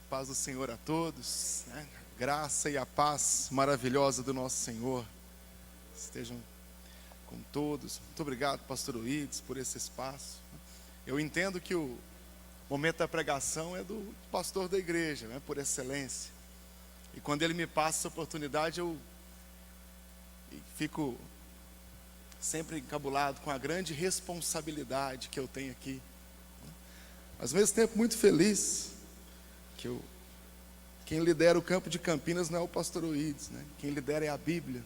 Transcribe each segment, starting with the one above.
Paz do Senhor a todos, né? Graça e a paz maravilhosa do nosso Senhor estejam com todos. Muito obrigado, pastor Uídes, por esse espaço. Eu entendo que o momento da pregação é do pastor da igreja, né? Por excelência. E quando ele me passa essa oportunidade, eu fico sempre encabulado com a grande responsabilidade que eu tenho aqui. Mas ao mesmo tempo muito feliz que quem lidera o campo de Campinas não é o pastor Uídes, né? Quem lidera é a Bíblia,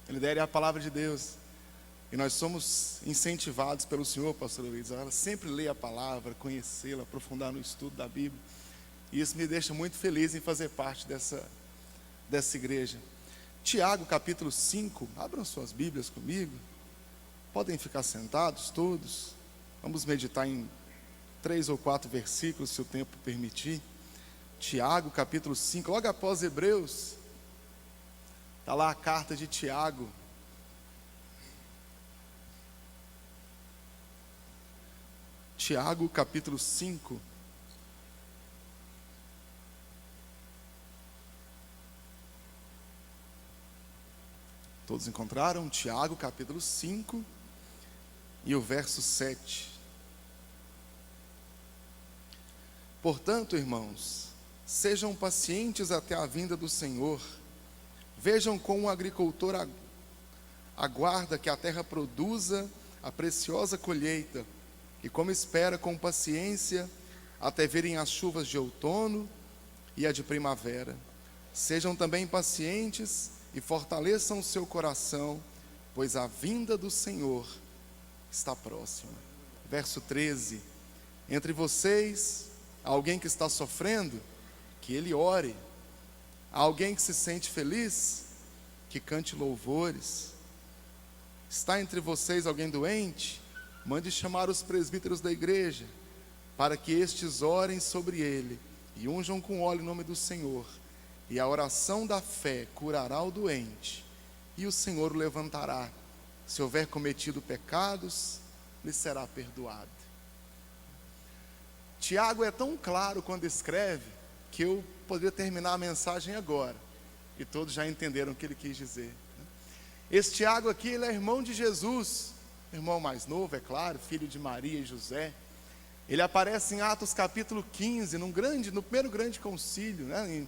quem lidera é a palavra de Deus. E nós somos incentivados pelo Senhor, pastor Uídes, a sempre ler a palavra, conhecê-la, aprofundar no estudo da Bíblia. E isso me deixa muito feliz em fazer parte dessa igreja. Tiago, capítulo 5, abram suas Bíblias comigo. Podem ficar sentados todos. Vamos meditar em 3 ou 4 versículos, se o tempo permitir. Tiago, capítulo 5, logo após Hebreus, está lá a carta de Tiago. Tiago, capítulo 5. Todos encontraram? Tiago, capítulo 5, e o verso 7. Portanto, irmãos, sejam pacientes até a vinda do Senhor. Vejam como o agricultor aguarda que a terra produza a preciosa colheita, e como espera com paciência até virem as chuvas de outono e a de primavera. Sejam também pacientes e fortaleçam o seu coração, pois a vinda do Senhor está próxima. Verso 13. Entre vocês, há alguém que está sofrendo, que ele ore. Há alguém que se sente feliz, que cante louvores. Está entre vocês alguém doente? Mande chamar os presbíteros da igreja, para que estes orem sobre ele e unjam com óleo o nome do Senhor. E a oração da fé curará o doente, e o Senhor o levantará. Se houver cometido pecados, lhe será perdoado. Tiago é tão claro quando escreve, que eu poderia terminar a mensagem agora, e todos já entenderam o que ele quis dizer. Esse Tiago aqui, ele é irmão de Jesus, irmão mais novo, é claro, filho de Maria e José. Ele aparece em Atos capítulo 15, no primeiro grande concílio, né?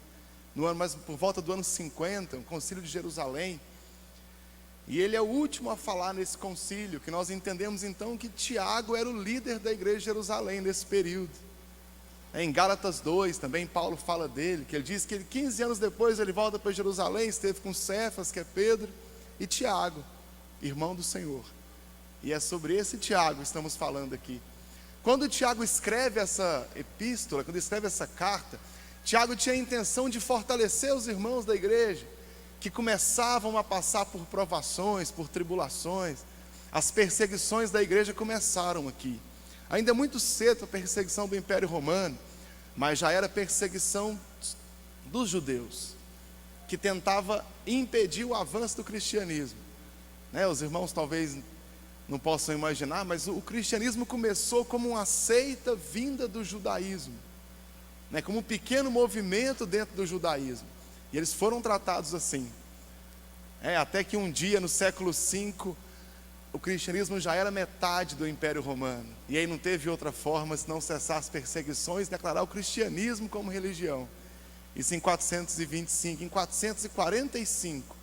Mas por volta do ano 50, o concílio de Jerusalém. E ele é o último a falar nesse concílio, que nós entendemos então que Tiago era o líder da igreja de Jerusalém nesse período. Em Gálatas 2, também Paulo fala dele, que ele diz que 15 anos depois ele volta para Jerusalém, esteve com Cefas, que é Pedro, e Tiago, irmão do Senhor. E é sobre esse Tiago que estamos falando aqui. Quando Tiago escreve essa epístola, quando escreve essa carta, Tiago tinha a intenção de fortalecer os irmãos da igreja, que começavam a passar por provações, por tribulações. As perseguições da igreja começaram aqui. Ainda é muito cedo a perseguição do Império Romano, mas já era perseguição dos judeus, que tentava impedir o avanço do cristianismo. Os irmãos talvez não possam imaginar, mas o cristianismo começou como uma seita vinda do judaísmo, como um pequeno movimento dentro do judaísmo, e eles foram tratados assim, até que um dia no século V, o cristianismo já era metade do Império Romano, e aí não teve outra forma senão cessar as perseguições e declarar o cristianismo como religião. Isso em 425, em 445,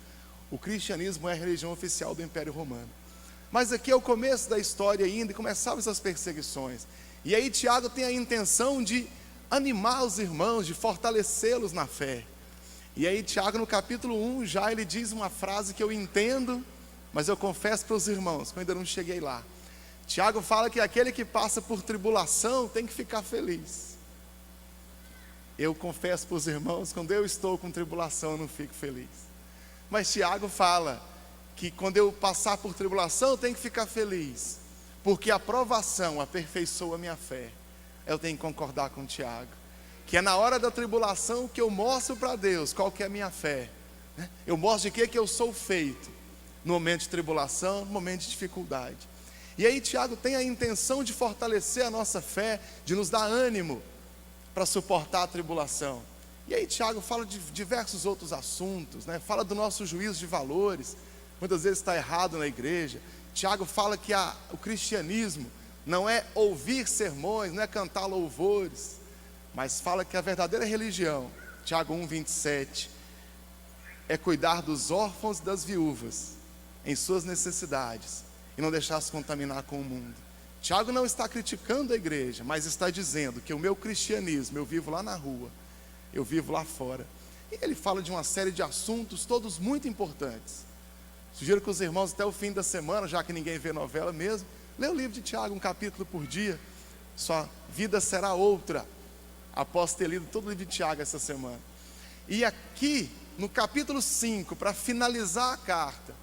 o cristianismo é a religião oficial do Império Romano. Mas aqui é o começo da história ainda, e começavam essas perseguições. E aí Tiago tem a intenção de animar os irmãos, de fortalecê-los na fé. E aí Tiago no capítulo 1, já ele diz uma frase que eu entendo, mas eu confesso para os irmãos, que eu ainda não cheguei lá. Tiago fala que aquele que passa por tribulação tem que ficar feliz. Eu confesso para os irmãos, quando eu estou com tribulação eu não fico feliz. Mas Tiago fala que quando eu passar por tribulação eu tenho que ficar feliz, porque a provação aperfeiçoa a minha fé. Eu tenho que concordar com Tiago, que é na hora da tribulação que eu mostro para Deus qual que é a minha fé. Eu mostro de que eu sou feito, no momento de tribulação, no momento de dificuldade. E aí Tiago tem a intenção de fortalecer a nossa fé, de nos dar ânimo, para suportar a tribulação. E aí Tiago fala de diversos outros assuntos, né? Fala do nosso juízo de valores, muitas vezes está errado na igreja. Tiago fala que o cristianismo não é ouvir sermões, não é cantar louvores, mas fala que a verdadeira religião, Tiago 1:27, é cuidar dos órfãos e das viúvas em suas necessidades e não deixar se contaminar com o mundo. Tiago não está criticando a igreja, mas está dizendo que o meu cristianismo eu vivo lá na rua, eu vivo lá fora. E ele fala de uma série de assuntos, todos muito importantes. Sugiro que os irmãos até o fim da semana, já que ninguém vê novela mesmo, lê o livro de Tiago, um capítulo por dia. Sua vida será outra após ter lido todo o livro de Tiago essa semana. E aqui, no capítulo 5, para finalizar a carta,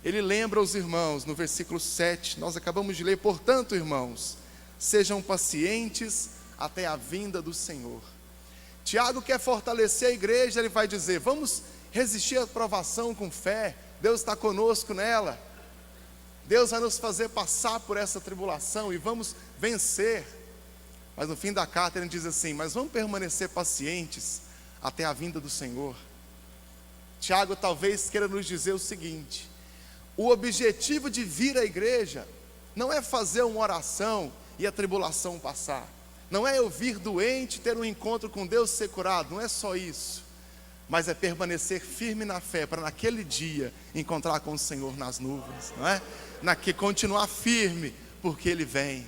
ele lembra os irmãos, no versículo 7, nós acabamos de ler: portanto, irmãos, sejam pacientes até a vinda do Senhor. Tiago quer fortalecer a igreja, ele vai dizer: vamos resistir à provação com fé, Deus está conosco nela, Deus vai nos fazer passar por essa tribulação e vamos vencer. Mas no fim da carta ele diz assim: mas vamos permanecer pacientes até a vinda do Senhor. Tiago talvez queira nos dizer o seguinte: o objetivo de vir à igreja não é fazer uma oração e a tribulação passar, não é eu vir doente, ter um encontro com Deus, ser curado, não é só isso, mas é permanecer firme na fé, para naquele dia encontrar com o Senhor nas nuvens, não é? Continuar firme, porque Ele vem.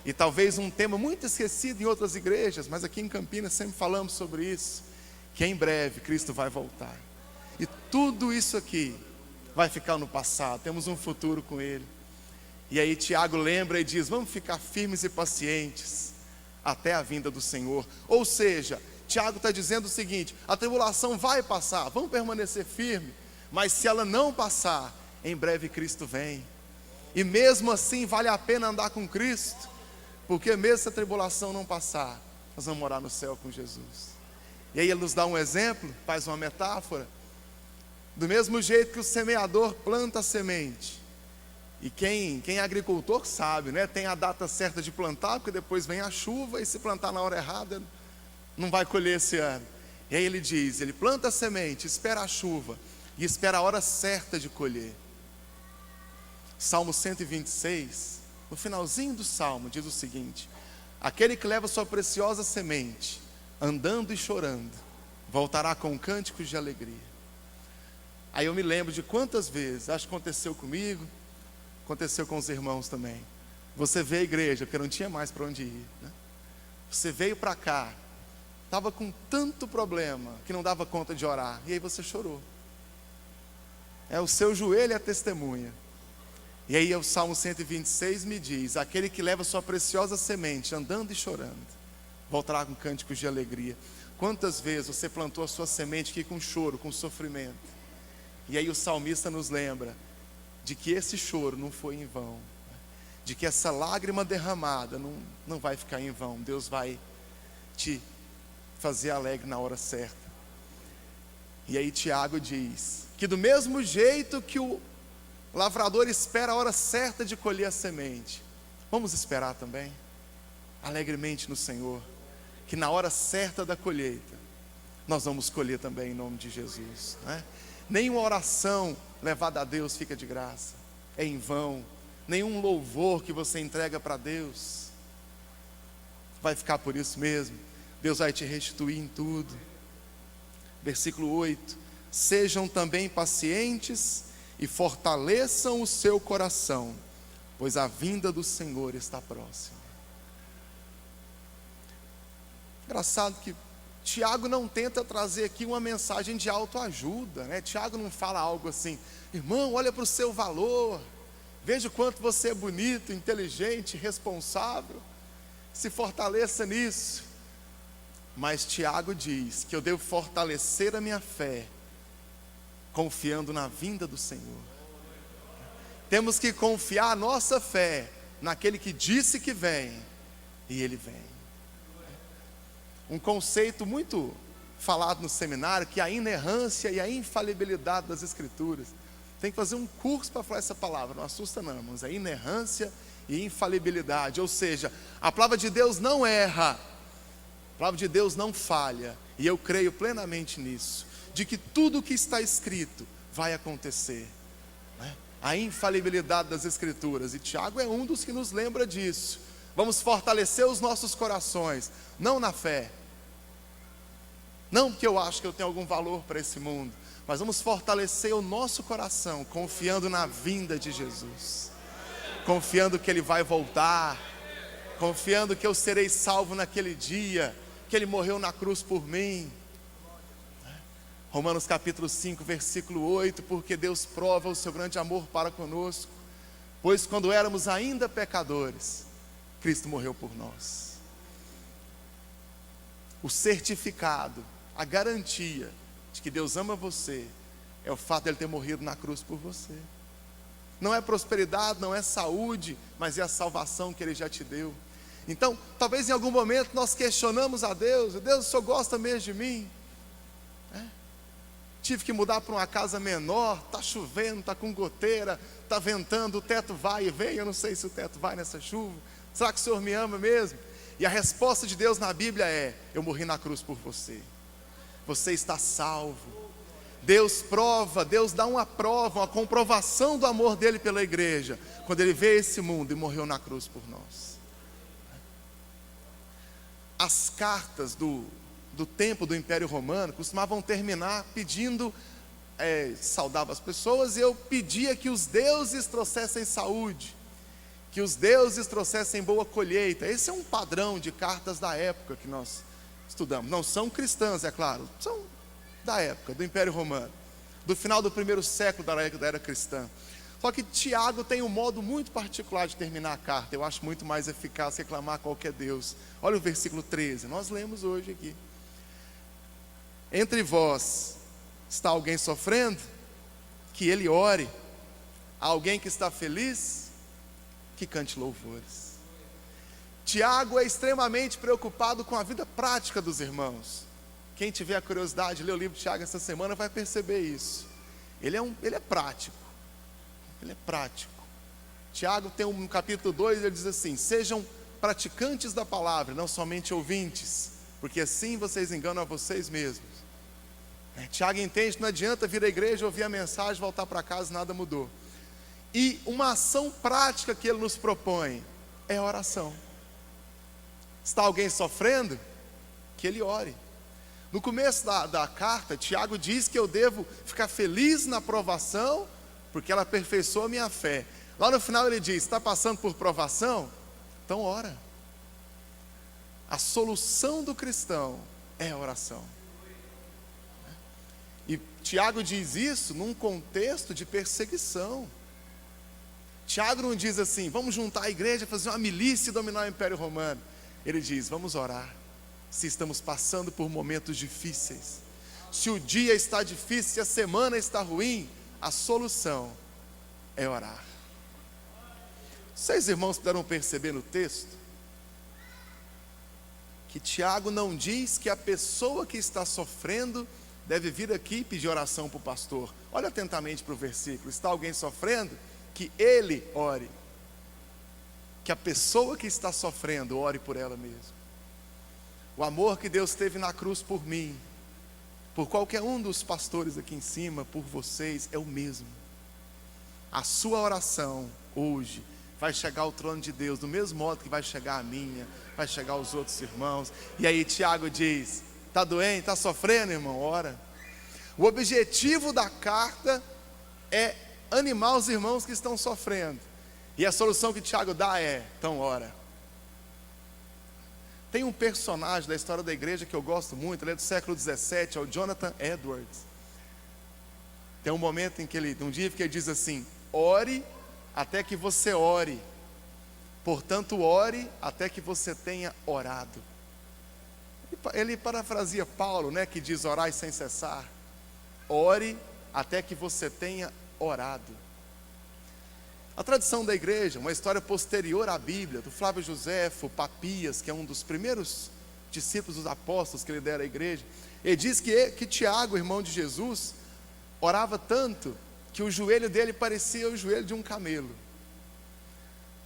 E talvez um tema muito esquecido em outras igrejas, mas aqui em Campinas sempre falamos sobre isso, que em breve Cristo vai voltar, e tudo isso aqui vai ficar no passado, temos um futuro com Ele. E aí Tiago lembra e diz: vamos ficar firmes e pacientes até a vinda do Senhor. Ou seja, Tiago está dizendo o seguinte: a tribulação vai passar, vamos permanecer firme, mas se ela não passar, em breve Cristo vem. E mesmo assim vale a pena andar com Cristo, porque mesmo se a tribulação não passar, nós vamos morar no céu com Jesus. E aí ele nos dá um exemplo, faz uma metáfora. Do mesmo jeito que o semeador planta a semente, e quem é agricultor sabe, né? Tem a data certa de plantar, porque depois vem a chuva, e se plantar na hora errada, não vai colher esse ano. E aí ele diz, ele planta a semente, espera a chuva, e espera a hora certa de colher. Salmo 126, no finalzinho do Salmo, diz o seguinte: aquele que leva sua preciosa semente, andando e chorando, voltará com cânticos de alegria. Aí eu me lembro de quantas vezes, acho que aconteceu comigo, aconteceu com os irmãos também. Você veio à igreja, porque não tinha mais para onde ir, né? Você veio para cá, estava com tanto problema, que não dava conta de orar, e aí você chorou. O seu joelho é a testemunha. E aí o Salmo 126 me diz: aquele que leva sua preciosa semente, andando e chorando, voltará com cânticos de alegria. Quantas vezes você plantou a sua semente aqui com choro, com sofrimento? E aí o salmista nos lembra de que esse choro não foi em vão, de que essa lágrima derramada não vai ficar em vão. Deus vai te fazer alegre na hora certa. E aí Tiago diz que do mesmo jeito que o lavrador espera a hora certa de colher a semente, vamos esperar também alegremente no Senhor, que na hora certa da colheita nós vamos colher também, em nome de Jesus, né? Nenhuma oração levada a Deus fica de graça, é em vão. Nenhum louvor que você entrega para Deus vai ficar por isso mesmo. Deus vai te restituir em tudo. Versículo 8: sejam também pacientes e fortaleçam o seu coração, pois a vinda do Senhor está próxima. Engraçado que Tiago não tenta trazer aqui uma mensagem de autoajuda, né? Tiago não fala algo assim: irmão, olha para o seu valor, veja o quanto você é bonito, inteligente, responsável, se fortaleça nisso. Mas Tiago diz que eu devo fortalecer a minha fé, confiando na vinda do Senhor. Temos que confiar a nossa fé naquele que disse que vem, e Ele vem. Um conceito muito falado no seminário, que é a inerrância e a infalibilidade das Escrituras. Tem que fazer um curso para falar essa palavra, não assusta não, irmãos. É inerrância e infalibilidade, ou seja, a palavra de Deus não erra. A palavra de Deus não falha, e eu creio plenamente nisso, de que tudo o que está escrito vai acontecer, né? A infalibilidade das Escrituras, e Tiago é um dos que nos lembra disso. Vamos fortalecer os nossos corações, não na fé, não porque eu acho que eu tenho algum valor para esse mundo, mas vamos fortalecer o nosso coração, confiando na vinda de Jesus, confiando que Ele vai voltar, confiando que eu serei salvo naquele dia, que Ele morreu na cruz por mim. Romanos capítulo 5, versículo 8, porque Deus prova o seu grande amor para conosco, pois quando éramos ainda pecadores, Cristo morreu por nós. O certificado, a garantia de que Deus ama você, é o fato de Ele ter morrido na cruz por você. Não é prosperidade, não é saúde, mas é a salvação que Ele já te deu. Então, talvez em algum momento nós questionamos a Deus: Deus, o Senhor gosta mesmo de mim? Tive que mudar para uma casa menor, está chovendo, está com goteira, está ventando, o teto vai e vem, eu não sei se o teto vai nessa chuva. Será que o Senhor me ama mesmo? E a resposta de Deus na Bíblia é: eu morri na cruz por você. Você está salvo. Deus prova, Deus dá uma prova, uma comprovação do amor dele pela igreja, quando Ele veio a esse mundo e morreu na cruz por nós. As cartas do tempo do Império Romano costumavam terminar pedindo, saudava as pessoas, e eu pedia que os deuses trouxessem saúde, que os deuses trouxessem boa colheita. Esse é um padrão de cartas da época que nós estudamos. Não são cristãs, é claro, são da época do Império Romano, do final do primeiro século da era cristã. Só que Tiago tem um modo muito particular de terminar a carta. Eu acho muito mais eficaz reclamar a qualquer Deus. Olha o versículo 13, nós lemos hoje aqui: entre vós está alguém sofrendo? Que ele ore. Há alguém que está feliz? Que cante louvores. Tiago é extremamente preocupado com a vida prática dos irmãos. Quem tiver a curiosidade de ler o livro de Tiago essa semana vai perceber isso. Ele é prático. Ele é prático. Tiago tem um capítulo 2, ele diz assim: sejam praticantes da palavra, não somente ouvintes, porque assim vocês enganam a vocês mesmos. Tiago entende que não adianta vir à igreja, ouvir a mensagem, voltar para casa e nada mudou. E uma ação prática que ele nos propõe é a oração. Está alguém sofrendo? Que ele ore. No começo da carta, Tiago diz que eu devo ficar feliz na provação, porque ela aperfeiçoa a minha fé. Lá no final ele diz: está passando por provação? Então ora. A solução do cristão é a oração. E Tiago diz isso num contexto de perseguição. Tiago não diz assim: vamos juntar a igreja, fazer uma milícia e dominar o Império Romano. Ele diz: vamos orar. Se estamos passando por momentos difíceis, se o dia está difícil, se a semana está ruim, a solução é orar. Vocês, irmãos, puderam perceber no texto que Tiago não diz que a pessoa que está sofrendo deve vir aqui e pedir oração para o pastor. Olha atentamente para o versículo: está alguém sofrendo? Que ele ore. Que a pessoa que está sofrendo ore por ela mesma. O amor que Deus teve na cruz por mim, por qualquer um dos pastores aqui em cima, por vocês, é o mesmo. A sua oração hoje vai chegar ao trono de Deus do mesmo modo que vai chegar a minha, vai chegar aos outros irmãos. E aí Tiago diz: está doente, está sofrendo, irmão? Ora. O objetivo da carta é animar os irmãos que estão sofrendo, e a solução que Tiago dá é: então ora. Tem um personagem da história da igreja que eu gosto muito, ele é do século 17, é o Jonathan Edwards. Tem um momento em que um dia que ele diz assim: ore até que você ore, portanto ore até que você tenha orado. Ele parafraseia Paulo, né, que diz: orai sem cessar. Ore até que você tenha orado. A tradição da igreja, uma história posterior à Bíblia, do Flávio Josefo, Papias, que é um dos primeiros discípulos dos apóstolos que lidera a igreja, ele diz que Tiago, irmão de Jesus, orava tanto que o joelho dele parecia o joelho de um camelo.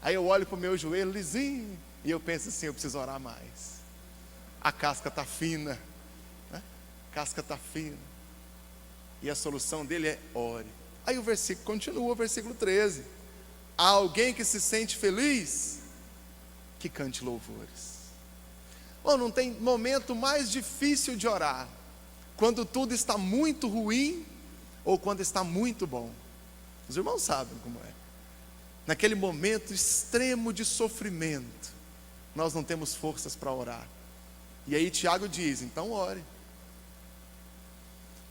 Aí eu olho para o meu joelho lisinho e eu penso assim: eu preciso orar mais. a casca está fina, né? A casca está fina. E a solução dele é ore. Aí o versículo continua, o versículo 13. Há alguém que se sente feliz, que cante louvores. Bom, não tem momento mais difícil de orar, quando tudo está muito ruim, ou quando está muito bom. Os irmãos sabem como é. Naquele momento extremo de sofrimento, nós não temos forças para orar. E aí Tiago diz, então ore.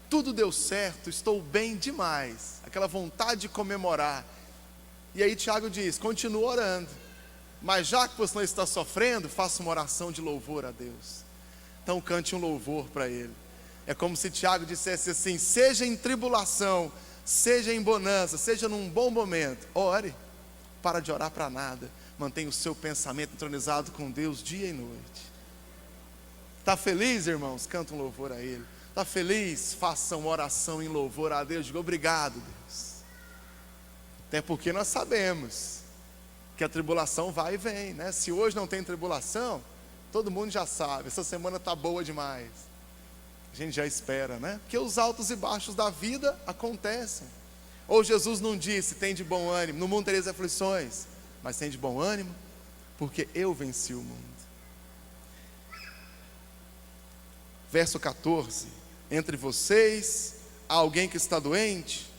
Tudo deu certo, estou bem demais. Aquela vontade de comemorar. E aí Tiago diz, continua orando. Mas já que você não está sofrendo, faça uma oração de louvor a Deus. Então cante um louvor para Ele. É como se Tiago dissesse assim, seja em tribulação, seja em bonança, seja num bom momento, ore. Para de orar para nada. Mantenha o seu pensamento entronizado com Deus dia e noite. Está feliz, irmãos? Canta um louvor a Ele. Está feliz? Faça uma oração em louvor a Deus. Diga obrigado, Deus. Até porque nós sabemos que a tribulação vai e vem, né? Se hoje não tem tribulação, todo mundo já sabe, essa semana está boa demais. A gente já espera, né? Porque os altos e baixos da vida acontecem. Ou Jesus não disse, tem de bom ânimo, no mundo tereis aflições, mas tem de bom ânimo, porque eu venci o mundo. Verso 14, entre vocês há alguém que está doente?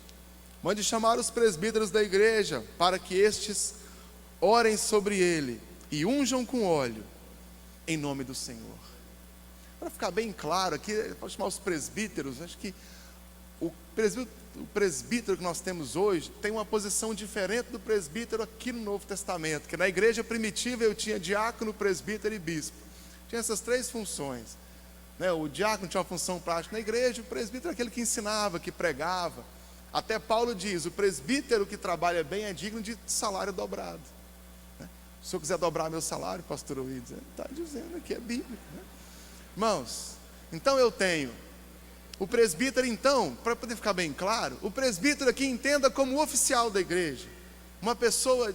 Mande chamar os presbíteros da igreja, para que estes orem sobre ele, e unjam com óleo, em nome do Senhor. Para ficar bem claro aqui, pode chamar os presbíteros, acho que o presbítero que nós temos hoje tem uma posição diferente do presbítero aqui no Novo Testamento, que na igreja primitiva eu tinha diácono, presbítero e bispo. Tinha essas três funções, né? O diácono tinha uma função prática na igreja, o presbítero é aquele que ensinava, que pregava. Até Paulo diz, o presbítero que trabalha bem é digno de salário dobrado, né? Se eu quiser dobrar meu salário, pastor Luiz, está dizendo aqui, é bíblico, né? Irmãos, então eu tenho o presbítero, então, para poder ficar bem claro, o presbítero aqui entenda como oficial da igreja, uma pessoa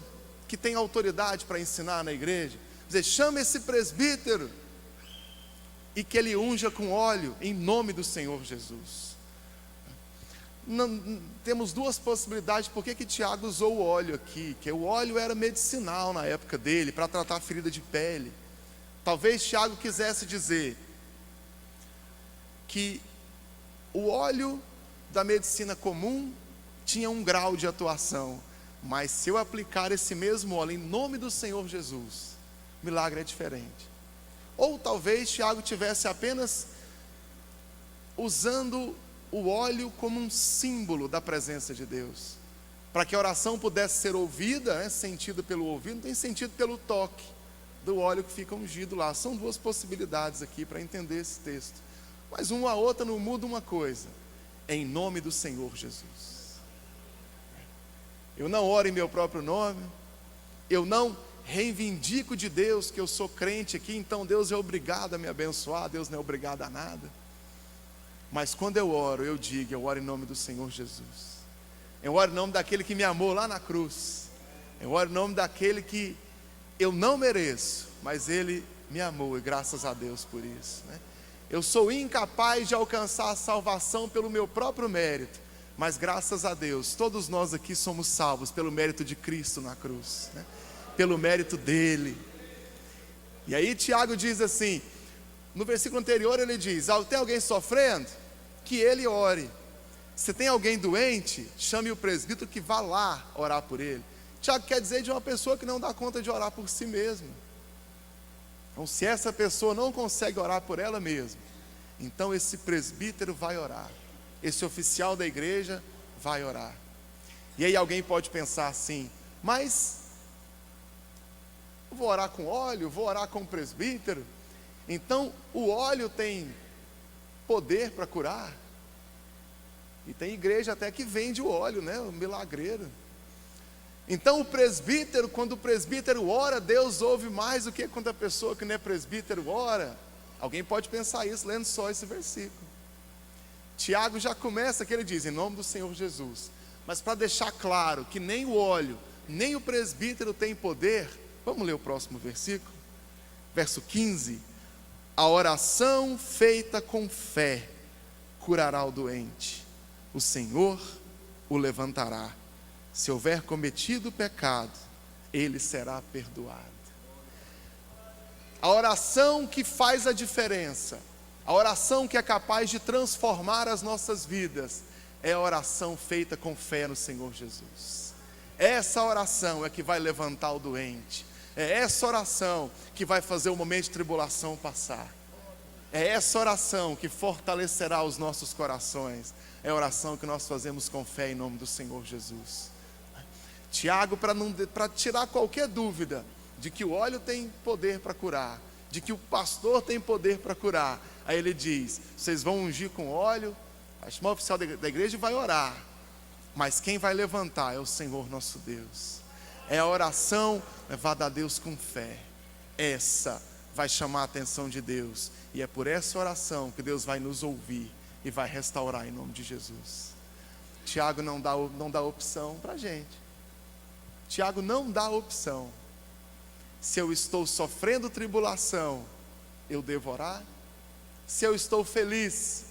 que tem autoridade para ensinar na igreja. Dizer, chama esse presbítero e que ele unja com óleo em nome do Senhor Jesus. Temos duas possibilidades, por que Tiago usou o óleo aqui, que o óleo era medicinal na época dele, para tratar ferida de pele. Talvez Tiago quisesse dizer que o óleo da medicina comum tinha um grau de atuação, mas se eu aplicar esse mesmo óleo em nome do Senhor Jesus, o milagre é diferente. Ou talvez Tiago tivesse apenas usando o óleo como um símbolo da presença de Deus, para que a oração pudesse ser ouvida, né, sentido pelo ouvido, não tem sentido pelo toque do óleo que fica ungido lá. São duas possibilidades aqui para entender esse texto. Mas uma a outra não muda uma coisa, em nome do Senhor Jesus. Eu não oro em meu próprio nome, eu não reivindico de Deus que eu sou crente aqui, então Deus é obrigado a me abençoar, Deus não é obrigado a nada. Mas quando eu oro, eu digo, eu oro em nome do Senhor Jesus. Eu oro em nome daquele que me amou lá na cruz. Eu oro em nome daquele que eu não mereço, mas Ele me amou, e graças a Deus por isso, né? Eu sou incapaz de alcançar a salvação pelo meu próprio mérito, mas graças a Deus, todos nós aqui somos salvos pelo mérito de Cristo na cruz, né? Pelo mérito dEle. E aí Tiago diz assim, no versículo anterior ele diz, tem alguém sofrendo? Que ele ore. Se tem alguém doente, chame o presbítero que vá lá orar por ele. Tiago quer dizer de uma pessoa que não dá conta de orar por si mesma. Então, se essa pessoa não consegue orar por ela mesma, então esse presbítero vai orar, esse oficial da igreja vai orar. E aí alguém pode pensar assim, mas eu vou orar com óleo, vou orar com o presbítero, então o óleo tem poder para curar? E tem igreja até que vende o óleo, né? O milagreiro. Então o presbítero, quando o presbítero ora, Deus ouve mais do que quando a pessoa que não é presbítero ora. Alguém pode pensar isso lendo só esse versículo. Tiago já começa que ele diz, em nome do Senhor Jesus. Mas para deixar claro que nem o óleo, nem o presbítero tem poder, vamos ler o próximo versículo. Verso 15. A oração feita com fé curará o doente. O Senhor o levantará. Se houver cometido pecado, ele será perdoado. A oração que faz a diferença, a oração que é capaz de transformar as nossas vidas, é a oração feita com fé no Senhor Jesus. Essa oração é que vai levantar o doente. É essa oração que vai fazer o momento de tribulação passar. É essa oração que fortalecerá os nossos corações. É a oração que nós fazemos com fé em nome do Senhor Jesus. Tiago, para tirar qualquer dúvida de que o óleo tem poder para curar, de que o pastor tem poder para curar, aí ele diz: vocês vão ungir com óleo, a irmã oficial da igreja vai orar, mas quem vai levantar é o Senhor nosso Deus. É a oração levada a Deus com fé. Essa vai chamar a atenção de Deus, e é por essa oração que Deus vai nos ouvir e vai restaurar em nome de Jesus. Tiago não dá opção para a gente. Tiago não dá opção. Se eu estou sofrendo tribulação, eu devo orar. Se eu estou feliz,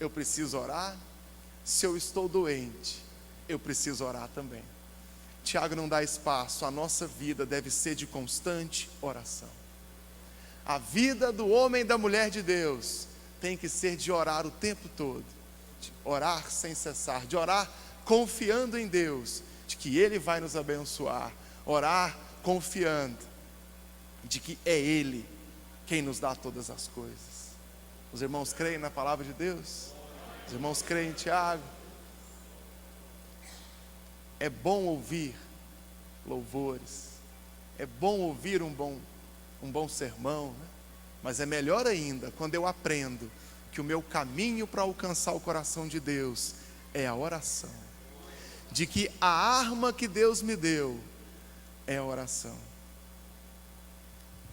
eu preciso orar. Se eu estou doente, eu preciso orar também. Tiago não dá espaço. A nossa vida deve ser de constante oração. A vida do homem e da mulher de Deus tem que ser de orar o tempo todo, de orar sem cessar, de orar confiando em Deus, de que Ele vai nos abençoar, orar confiando de que é Ele quem nos dá todas as coisas. Os irmãos creem na palavra de Deus? Os irmãos creem em Tiago? É bom ouvir louvores, é bom ouvir um bom sermão, né? Mas é melhor ainda quando eu aprendo que o meu caminho para alcançar o coração de Deus é a oração, de que a arma que Deus me deu é a oração.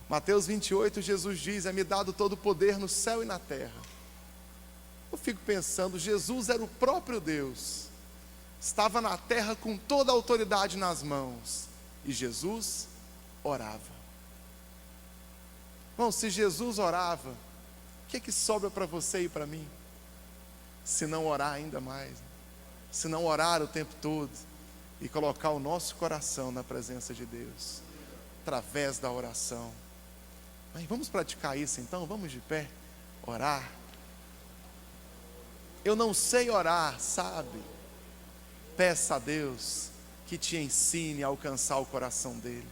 Mateus 28, Jesus diz: é-me dado todo o poder no céu e na terra. Eu fico pensando, Jesus era o próprio Deus, estava na terra com toda a autoridade nas mãos, e Jesus orava. Bom, se Jesus orava, o que sobra para você e para mim? Se não orar ainda mais, se não orar o tempo todo, e colocar o nosso coração na presença de Deus, através da oração. Mas vamos praticar isso então, vamos de pé, orar. Eu não sei orar, sabe? Peça a Deus que te ensine a alcançar o coração dele.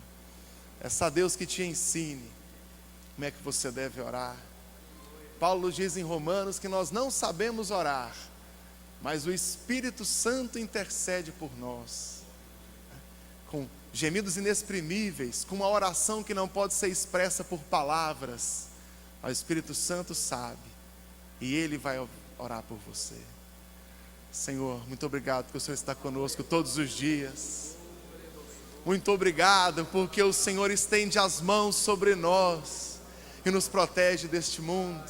Peça a Deus que te ensine como é que você deve orar. Paulo diz em Romanos que nós não sabemos orar, mas o Espírito Santo intercede por nós, com gemidos inexprimíveis, com uma oração que não pode ser expressa por palavras. O Espírito Santo sabe, e Ele vai orar por você. Senhor, muito obrigado porque o Senhor está conosco todos os dias. Muito obrigado porque o Senhor estende as mãos sobre nós e nos protege deste mundo.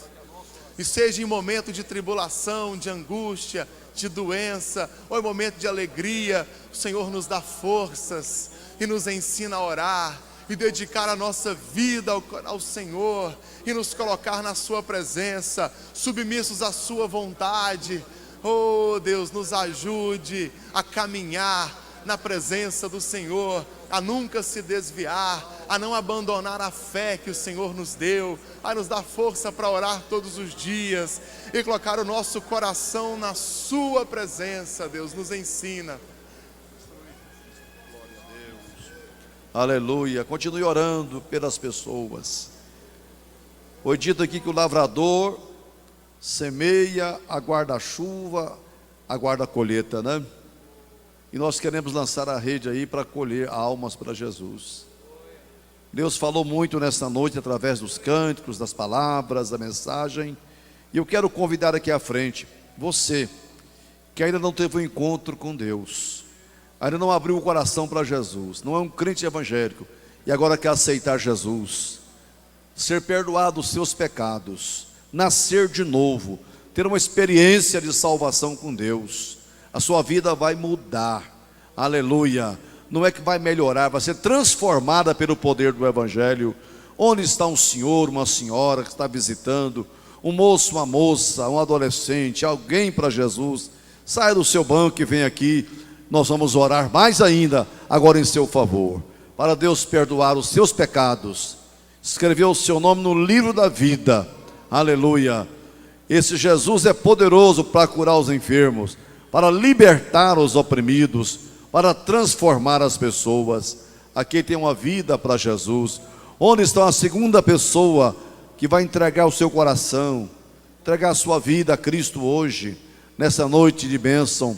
E seja em momento de tribulação, de angústia, de doença, ou em momento de alegria, o Senhor nos dá forças e nos ensina a orar e dedicar a nossa vida ao Senhor e nos colocar na sua presença, submissos à sua vontade. Oh Deus, nos ajude a caminhar na presença do Senhor, a nunca se desviar, a não abandonar a fé que o Senhor nos deu, a nos dar força para orar todos os dias e colocar o nosso coração na sua presença. Deus, nos ensina. Aleluia. Continue orando pelas pessoas. Foi dito aqui que o lavrador semeia, aguarda a chuva, aguarda a colheita, né? E nós queremos lançar a rede aí para colher almas para Jesus. Deus falou muito nesta noite através dos cânticos, das palavras, da mensagem. E eu quero convidar aqui à frente você que ainda não teve um encontro com Deus, ainda não abriu o coração para Jesus, não é um crente evangélico e agora quer aceitar Jesus, ser perdoado os seus pecados, nascer de novo, ter uma experiência de salvação com Deus. A sua vida vai mudar, aleluia. Não é que vai melhorar, vai ser transformada pelo poder do Evangelho. Onde está um senhor, uma senhora que está visitando, um moço, uma moça, um adolescente, alguém para Jesus? Saia do seu banco e vem aqui. Nós vamos orar mais ainda agora em seu favor, para Deus perdoar os seus pecados, escrever o seu nome no livro da vida. Aleluia. Esse Jesus é poderoso para curar os enfermos, para libertar os oprimidos, para transformar as pessoas. Aqui tem uma vida para Jesus. Onde está a segunda pessoa que vai entregar o seu coração, entregar a sua vida a Cristo hoje, nessa noite de bênção?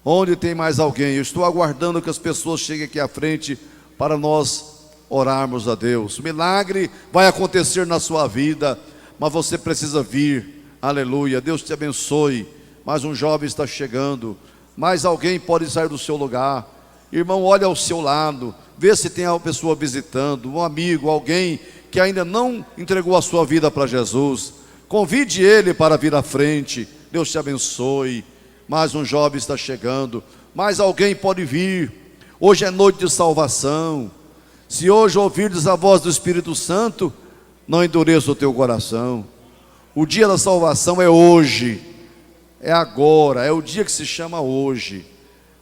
Onde tem mais alguém? Eu estou aguardando que as pessoas cheguem aqui à frente para nós orarmos a Deus. O milagre vai acontecer na sua vida, mas você precisa vir. Aleluia. Deus te abençoe. Mais um jovem está chegando. Mais alguém pode sair do seu lugar. Irmão, olha ao seu lado, vê se tem uma pessoa visitando, um amigo, alguém que ainda não entregou a sua vida para Jesus. Convide ele para vir à frente. Deus te abençoe. Mais um jovem está chegando. Mais alguém pode vir. Hoje é noite de salvação. Se hoje ouvirdes a voz do Espírito Santo, não endureça o teu coração. O dia da salvação é hoje, é agora, é o dia que se chama hoje.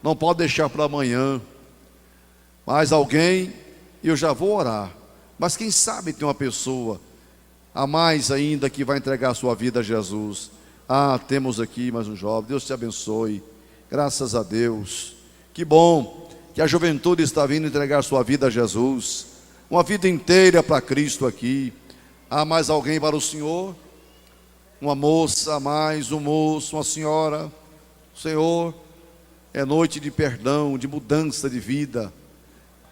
Não pode deixar para amanhã. Mais alguém, eu já vou orar. Mas quem sabe tem uma pessoa a mais ainda que vai entregar a sua vida a Jesus. Temos aqui mais um jovem. Deus te abençoe. Graças a Deus. Que bom que a juventude está vindo entregar sua vida a Jesus. Uma vida inteira para Cristo aqui. Há mais alguém para o Senhor? Uma moça, mais um moço, uma senhora. Senhor, é noite de perdão, de mudança de vida.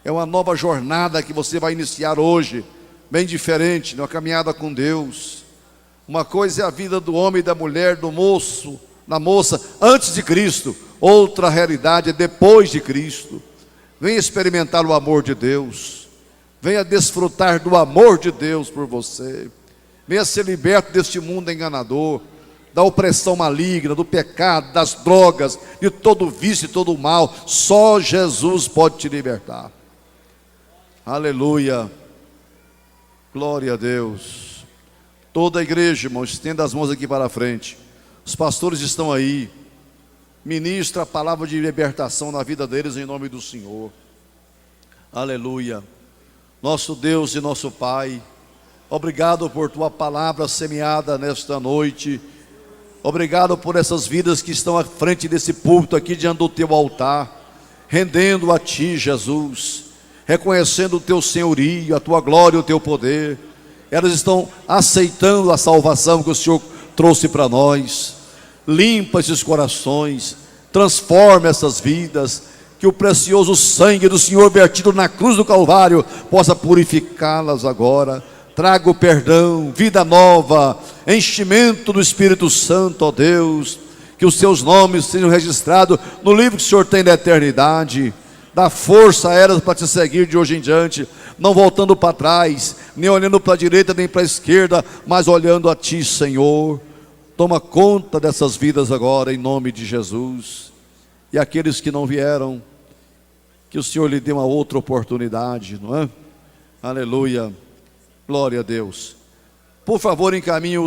É uma nova jornada que você vai iniciar hoje, bem diferente, numa caminhada com Deus. Uma coisa é a vida do homem e da mulher, do moço, da moça, antes de Cristo. Outra realidade é depois de Cristo. Venha experimentar o amor de Deus. Venha desfrutar do amor de Deus por você. Venha ser liberto deste mundo enganador, da opressão maligna, do pecado, das drogas, de todo vício e todo mal. Só Jesus pode te libertar. Aleluia. Glória a Deus. Toda a igreja, irmãos, estenda as mãos aqui para a frente. Os pastores estão aí. Ministra a palavra de libertação na vida deles em nome do Senhor. Aleluia. Nosso Deus e nosso Pai, obrigado por tua palavra semeada nesta noite. Obrigado por essas vidas que estão à frente desse púlpito aqui diante do teu altar, rendendo a ti, Jesus, reconhecendo o teu senhorio, a tua glória, o teu poder. Elas estão aceitando a salvação que o Senhor trouxe para nós. Limpa esses corações, transforma essas vidas, que o precioso sangue do Senhor vertido na cruz do Calvário possa purificá-las agora. Traga o perdão, vida nova, enchimento do Espírito Santo, ó Deus, que os seus nomes sejam registrados no livro que o Senhor tem da eternidade. Dá força a elas para te seguir de hoje em diante, não voltando para trás, nem olhando para a direita nem para a esquerda, mas olhando a ti, Senhor. Toma conta dessas vidas agora, em nome de Jesus. E aqueles que não vieram, que o Senhor lhe dê uma outra oportunidade, não é? Aleluia. Glória a Deus. Por favor, encaminhe